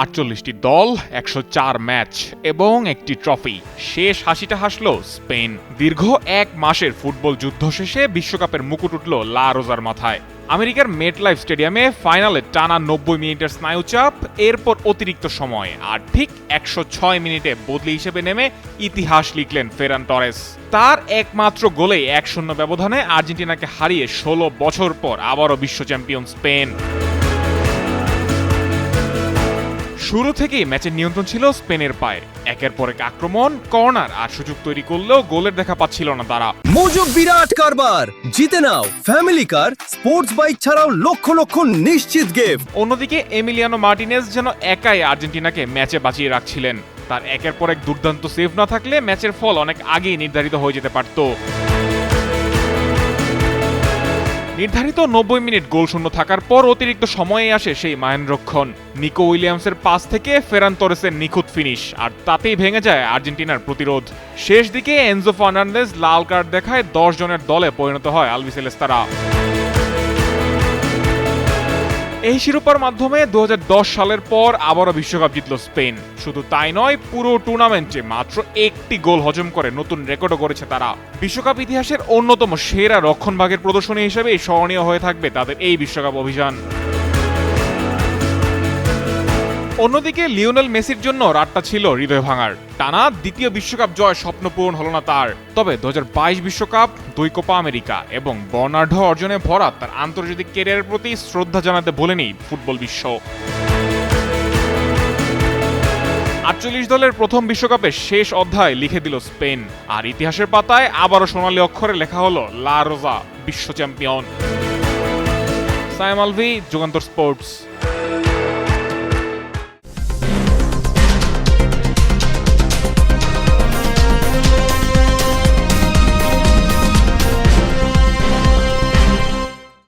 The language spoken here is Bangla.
48টি দল, 104 ম্যাচ এবং একটি ট্রফি। শেষ হাসিটা হাসল স্পেন। দীর্ঘ এক মাসের ফুটবল যুদ্ধ শেষে বিশ্বকাপের মুকুট উঠল লা রোজার মাথায়। আমেরিকার মেটলাইফ স্টেডিয়ামে ফাইনালে টানা 90 মিনিটের স্নায়ুচাপ, এরপর অতিরিক্ত সময়, আর ঠিক 106 মিনিটে বদলি হিসেবে নেমে ইতিহাস লিখলেন ফেরান টরেস। তার একমাত্র গোলেই 1-0 ব্যবধানে আর্জেন্টিনাকে হারিয়ে 16 বছর পর আবারও বিশ্ব চ্যাম্পিয়ন স্পেন। শুরু থেকেই ম্যাচের নিয়ন্ত্রণ ছিল স্পেনের পায়ে। একের পর এক আক্রমণ, কর্নার আর সুযোগ তৈরি করলেও গোলের দেখা পাচ্ছিল না তারা। মোজো বিরাট কারবার, জিতে নাও ফ্যামিলি কার, স্পোর্টস বাইক ছাড়াও লক্ষ লক্ষ নিশ্চিত গিফট। অন্যদিকে এমিলিয়ানো মার্টিনেজ যেন একাই আর্জেন্টিনাকে ম্যাচে বাঁচিয়ে রাখছিলেন। তার একের পর এক দুর্দান্ত সেভ না থাকলে ম্যাচের ফল অনেক আগেই নির্ধারিত হয়ে যেতে পারত। নির্ধারিত 90 মিনিট গোলশূন্য থাকার পর অতিরিক্ত সময়ে আসে সেই মাহেন্দ্রক্ষণ। নিকো উইলিয়ামসের পাস থেকে ফেরান তোরেসের নিখুঁত ফিনিশ, আর তাতেই ভেঙে যায় আর্জেন্টিনার প্রতিরোধ। শেষ দিকে এনজো ফার্নান্দেজ লাল কার্ড দেখায় 10 জনের দলে পরিণত হয় আলবিসেলেস্তারা। এই শিরোপার মাধ্যমে 2010 সালের পর আবারও বিশ্বকাপ জিতল স্পেন। শুধু তাই নয়, পুরো টুর্নামেন্টে মাত্র একটি গোল হজম করে নতুন রেকর্ডও করেছে তারা। বিশ্বকাপ ইতিহাসের অন্যতম সেরা রক্ষণভাগের প্রদর্শনী হিসেবে স্মরণীয় হয়ে থাকবে তাদের এই বিশ্বকাপ অভিযান। অন্যদিকে লিওনেল মেসির জন্য রাতটা ছিল হৃদয় ভাঙার। টানা দ্বিতীয় বিশ্বকাপ জয় স্বপ্ন পূরণ হলো না তার। তবে 2022 বিশ্বকাপ, 2 কোপা আমেরিকা এবং বর্ণাঢ্য অর্জনে ভরা তার আন্তর্জাতিক ক্যারিয়ারের প্রতি শ্রদ্ধা জানাতে ভোলেনি ফুটবল বিশ্ব। 48 দলের প্রথম বিশ্বকাপের শেষ অধ্যায় লিখে দিল স্পেন, আর ইতিহাসের পাতায় আবারও সোনালী অক্ষরে লেখা হলো লা রোজা বিশ্ব চ্যাম্পিয়ন। সায়েম আলভি, যুগান্তর স্পোর্টস।